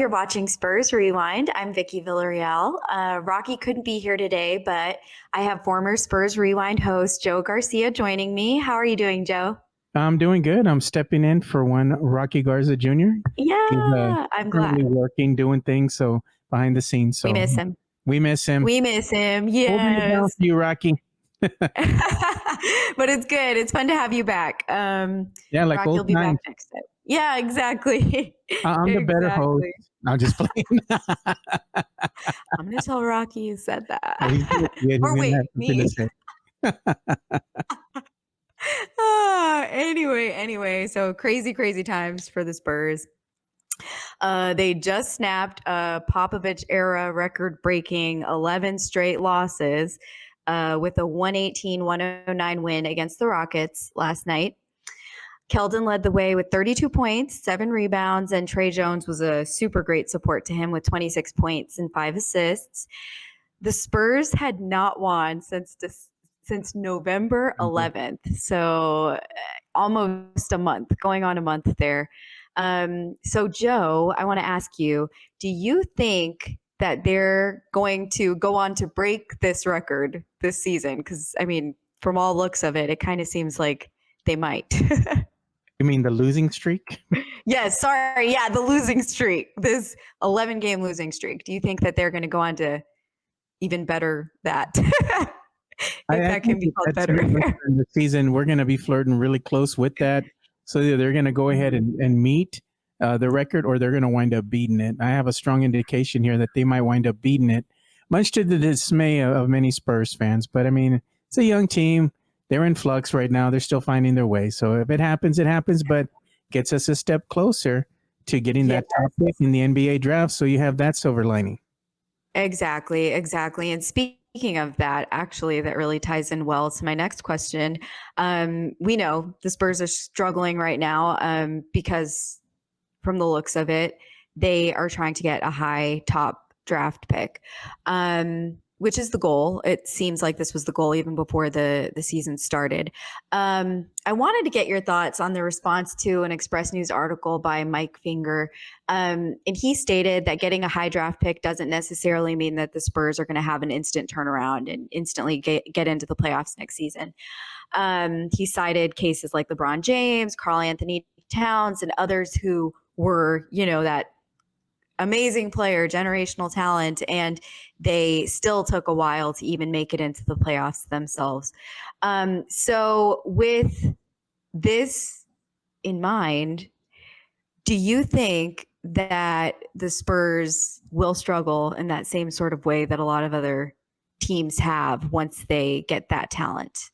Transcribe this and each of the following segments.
you're watching Spurs Rewind. I'm Vickie Villarreal. Rocky couldn't be here today, but I have former Spurs Rewind host Joe Garcia joining me. How are you doing, Joe? I'm doing good. I'm stepping in for one Rocky Garza Jr. He's Yeah, I'm currently glad. working, doing things, so behind the scenes. We So miss him. we miss him. We miss him. Holding it down Yes. for you, Rocky. But it's good. It's fun to have you back. Yeah, like Rocky will old be back times. next time. Yeah, exactly. I'm the better host. Exactly. I'm just playing. I'm going to tell Rocky you said He's gonna that. see it. He's Or gonna wait, have something to me. say. Anyway, so crazy times for the Spurs. They just snapped a Popovich era record breaking 11 straight losses with a 118-109 win against the Rockets last night. Keldon led the way with 32 points, 7 rebounds, and Trey Jones was a super great support to him with 26 points and 5 assists. The Spurs had not won since November 11th, so almost a month, going on a month there. So, Joe, I want to ask you, do you think that they're going to go on to break this record this season? Because, I mean, from all looks of it, it kind of seems like they might. You mean the losing streak? Yes, sorry. Yeah, the losing streak, this 11-game losing streak. Do you think that they're going to go on to even better that? If I that can think be called that's better. in the season. We're going to be flirting really close with that. So they're going to go ahead and meet the record, or they're going to wind up beating it. I have a strong indication here that they might wind up beating it, much to the dismay of many Spurs fans. But I mean, it's a young team. They're in flux right now. They're still finding their way. So if it happens, it happens, but gets us a step closer to getting Yes. that top pick in the NBA draft. So you have that silver lining. Exactly. And speaking of that, actually, that really ties in well to my next question. We know the Spurs are struggling right now because, from the looks of it, they are trying to get a high top draft pick, which is the goal. It seems like this was the goal even before the season started. I wanted to get your thoughts on the response to an Express News article by Mike Finger. And he stated that getting a high draft pick doesn't necessarily mean that the Spurs are going to have an instant turnaround and instantly get into the playoffs next season. He cited cases like LeBron James, Karl-Anthony Towns, and others who were, that amazing player, generational talent, and they still took a while to even make it into the playoffs themselves. So with this in mind, do you think that the Spurs will struggle in that same sort of way that a lot of other teams have once they get that talent?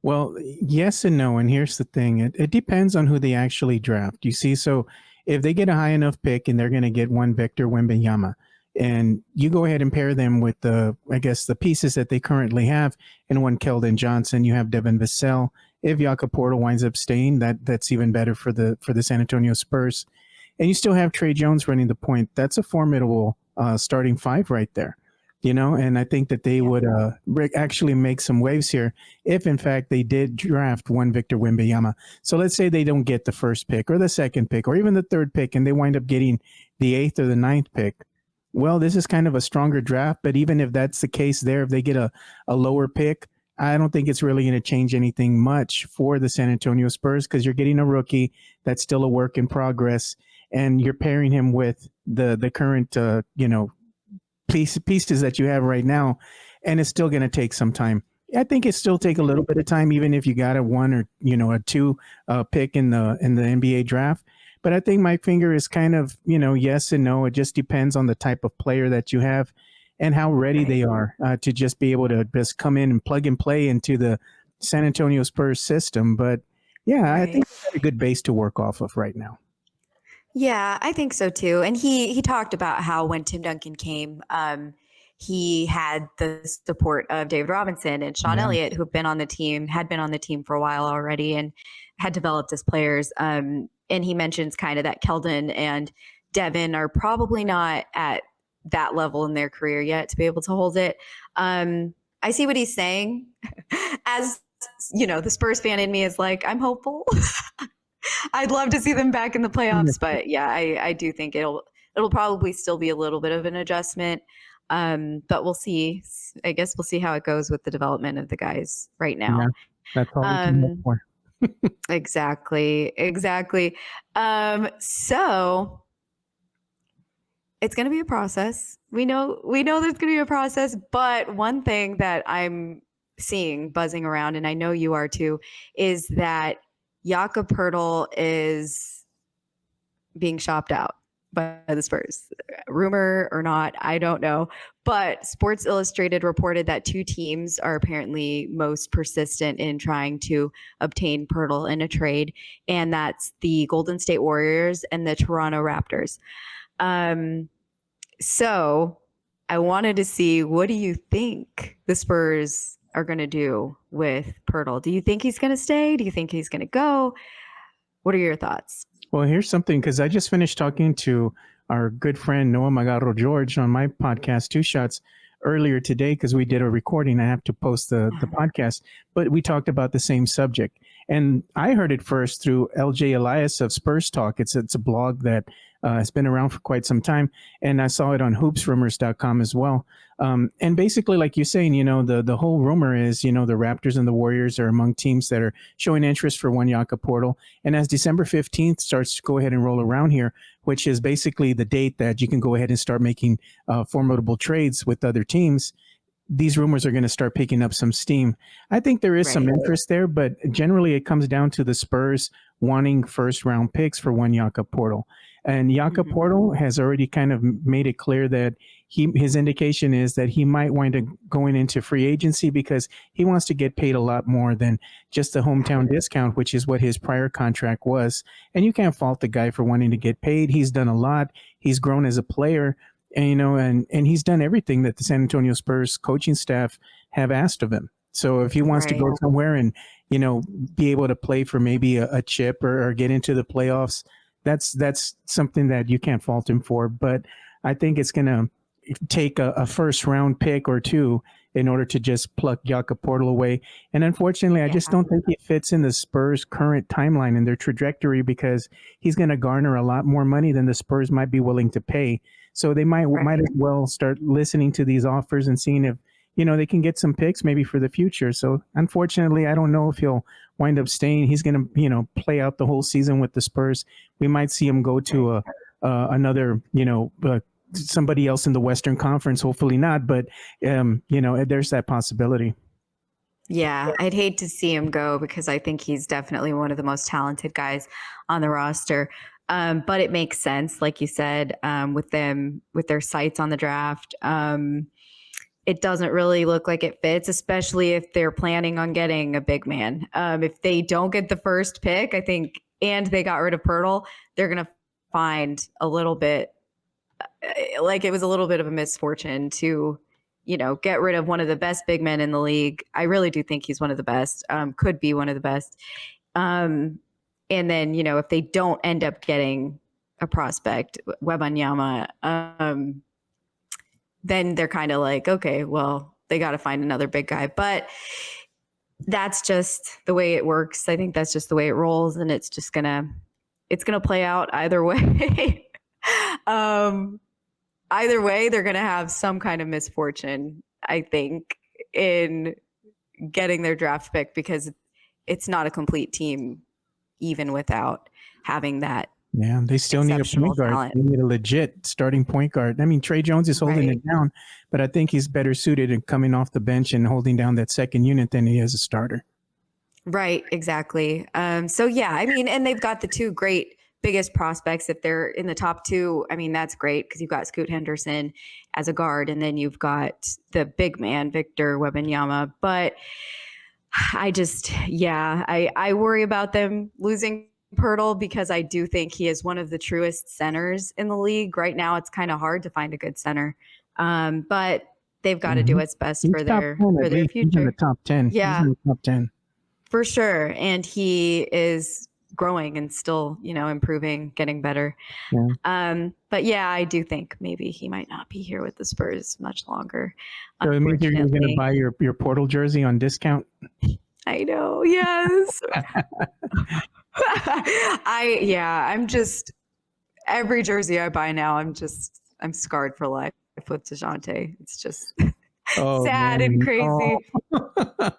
Well, yes and no. And here's the thing. It depends on who they actually draft. You see, so if they get a high enough pick and they're going to get one Victor Wembanyama, and you go ahead and pair them with the pieces that they currently have, and one Keldon Johnson, you have Devin Vassell. If Jakob Poeltl winds up staying, that's even better for the San Antonio Spurs. And you still have Trey Jones running the point. That's a formidable starting five right there. And I think that they would actually make some waves here if, in fact, they did draft one Victor Wembanyama. So let's say they don't get the first pick or the second pick or even the third pick, and they wind up getting the 8th or the 9th pick. Well, this is kind of a stronger draft, but even if that's the case there, if they get a lower pick, I don't think it's really going to change anything much for the San Antonio Spurs because you're getting a rookie that's still a work in progress, and you're pairing him with the current, pieces that you have right now, and it's still going to take some time. I think it still take a little bit of time, even if you got a 1 or a 2 pick in the NBA draft. But I think my finger is kind of yes and no. It just depends on the type of player that you have and how ready they are to just be able to just come in and plug and play into the San Antonio Spurs system. But yeah, I think they got a good base to work off of right now. Yeah, I think so too. And he talked about how when Tim Duncan came, he had the support of David Robinson and Sean Elliott, who had been on the team for a while already and had developed as players. And he mentions kind of that Keldon and Devin are probably not at that level in their career yet to be able to hold it. I see what he's saying. As the Spurs fan in me is like, I'm hopeful. I'd love to see them back in the playoffs, but yeah, I do think it'll it'll probably still be a little bit of an adjustment. But we'll see. I guess we'll see how it goes with the development of the guys right Yeah, now. that's all we can hope for. Exactly. So it's going to be a process. We know there's going to be a process, but one thing that I'm seeing buzzing around, and I know you are too, is that Jakob Poeltl is being shopped out by the Spurs. Rumor or not, I don't know. But Sports Illustrated reported that two teams are apparently most persistent in trying to obtain Poeltl in a trade, and that's the Golden State Warriors and the Toronto Raptors. So I wanted to see, what do you think the Spurs are going to do with Poeltl? Do you think he's going to stay? Do you think he's going to go? What are your thoughts? Well, here's something, because I just finished talking to our good friend Noah Magarro George on my podcast, Two Shots, earlier today, because we did a recording. I have to post the podcast, but we talked about the same subject. And I heard it first through LJ Elias of Spurs Talk. It's a blog that has been around for quite some time. And I saw it on hoopsrumors.com as well. And basically, like you're saying, the whole rumor is, the Raptors and the Warriors are among teams that are showing interest for one Jakob Poeltl. And as December 15th starts to go ahead and roll around here, which is basically the date that you can go ahead and start making formidable trades with other teams, these rumors are going to start picking up some steam. I think there is some interest there, but generally it comes down to the Spurs wanting first round picks for one Jakob Poeltl. And Jakob Poeltl has already kind of made it clear that his indication is that he might wind up going into free agency because he wants to get paid a lot more than just the hometown discount, which is what his prior contract was. And you can't fault the guy for wanting to get paid. He's done a lot. He's grown as a player. And, and he's done everything that the San Antonio Spurs coaching staff have asked of him. So if he wants to go somewhere and, be able to play for maybe a chip or get into the playoffs, that's something that you can't fault him for. But I think it's going to take a first round pick or two in order to just pluck Jakob Poeltl away. And unfortunately, I just don't think it fits in the Spurs' current timeline and their trajectory, because he's going to garner a lot more money than the Spurs might be willing to pay. So they might as well start listening to these offers and seeing if, they can get some picks maybe for the future. So unfortunately, I don't know if he'll wind up staying. He's going to, play out the whole season with the Spurs. We might see him go to another, somebody else in the Western Conference. Hopefully not, but there's that possibility. Yeah, I'd hate to see him go because I think he's definitely one of the most talented guys on the roster. But it makes sense, like you said, with their sights on the draft. It doesn't really look like it fits, especially if they're planning on getting a big man. If they don't get the first pick, I think, and they got rid of Poeltl, they're going to find a little bit like it was a little bit of a misfortune to, get rid of one of the best big men in the league. I really do think he's one of the best, could be one of the best. And then, if they don't end up getting a prospect, Wembanyama, then they're kind of like, okay, well, they got to find another big guy. But that's just the way it works. I think that's just the way it rolls, and it's gonna play out either way. Either way, they're gonna have some kind of misfortune, I think, in getting their draft pick, because it's not a complete team even without having that. Yeah, they still need a point guard. Talent. They need a legit starting point guard. I mean, Trey Jones is holding it down, but I think he's better suited in coming off the bench and holding down that second unit than he is a starter. Right, exactly. So yeah, I mean, and they've got the two biggest prospects. If they're in the top two, I mean, that's great because you've got Scoot Henderson as a guard, and then you've got the big man, Victor Wembanyama. But I worry about them losing Poeltl because I do think he is one of the truest centers in the league. Right now, it's kind of hard to find a good center, but they've got to do what's best for their future. He's in the top 10. Yeah, he's in the top 10 for sure, and he is growing and still, improving, getting better. Yeah. But yeah, I do think maybe he might not be here with the Spurs much longer. So it means you're going to buy your Poeltl jersey on discount. I know. Yes. every jersey I buy now, I'm scarred for life with DeJounte. It's just sad and crazy. Oh.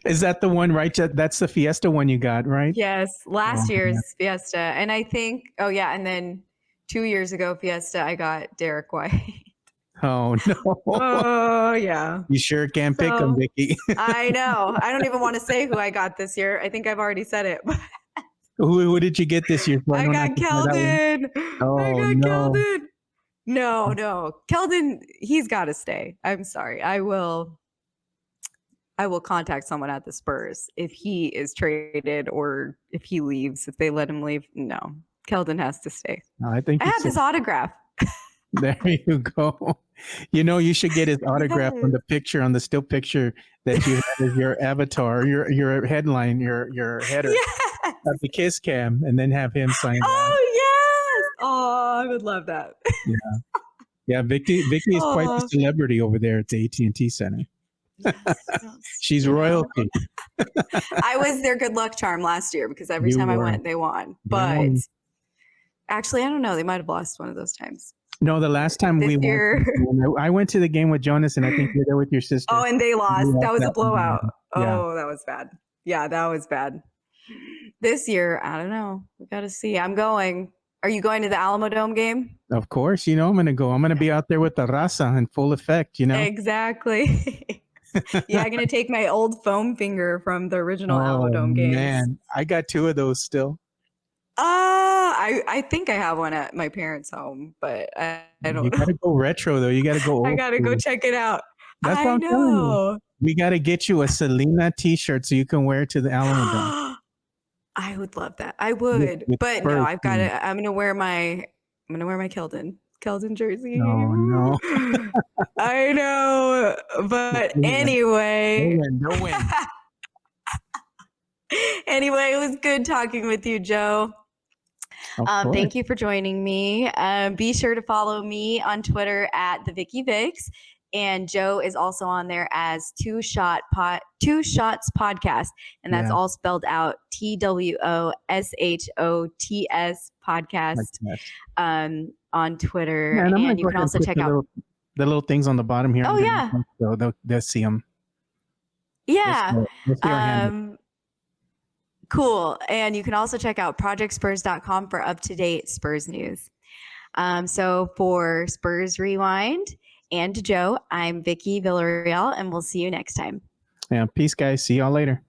Is that the one, right? That's the Fiesta one you got, right? Yes, last year's Fiesta. And I think, and then 2 years ago, Fiesta, I got Derek White. Oh, no. Oh, yeah. You sure can't pick them, Vickie. I know. I don't even want to say who I got this year. I think I've already said it. Who did you get this year? I got Keldon. Oh, I got no. Keldon. No. Keldon, he's got to stay. I'm sorry. I will contact someone at the Spurs if he is traded or if he leaves, if they let him leave. No, Keldon has to stay. No, I think I have his autograph. There you go. You should get his autograph on the picture, on the still picture that you have as your avatar, your headline, your header of the kiss cam, and then have him sign that. Oh, yes. Oh, I would love that. Yeah. Vickie is quite the celebrity over there at the AT&T Center. Yes. She's royalty. I was their good luck charm last year because every time I went, they won. But actually, I don't know. They might have lost one of those times. No, the last time we went, I went to the game with Jonas, and I think you were there with your sister. Oh, and they lost. That was a blowout. Yeah. Oh, that was bad. Yeah, that was bad. This year, I don't know. We got to see. I'm going. Are you going to the Alamodome game? Of course. I'm going to go. I'm going to be out there with the raza in full effect, Exactly. Yeah, I'm going to take my old foam finger from the original Alamodome games. Man, I got 2 of those still. I think I have one at my parents' home, but I don't know. You got to go retro, though. You got to go old. I got to go check it out. That's what I'm telling you. We got to get you a Selena t-shirt so you can wear it to the Alamodome. I would love that. I would. But no, I've got to, I'm going to wear my Keldon jersey. Oh, no. I know. But anyway. No win. Anyway, it was good talking with you, Joe. Thank you for joining me. Be sure to follow me on Twitter at the Vickie Vicks, and Joe is also on there as Two Shots Podcast, and that's all spelled out TWOSHOTS podcast on Twitter. And you can also check out the little things on the bottom here. Oh yeah, so they'll see them. Yeah. Cool. And you can also check out projectspurs.com for up-to-date Spurs news. So for Spurs Rewind and Joe, I'm Vickie Villarreal, and we'll see you next time. Yeah. Peace, guys. See y'all later.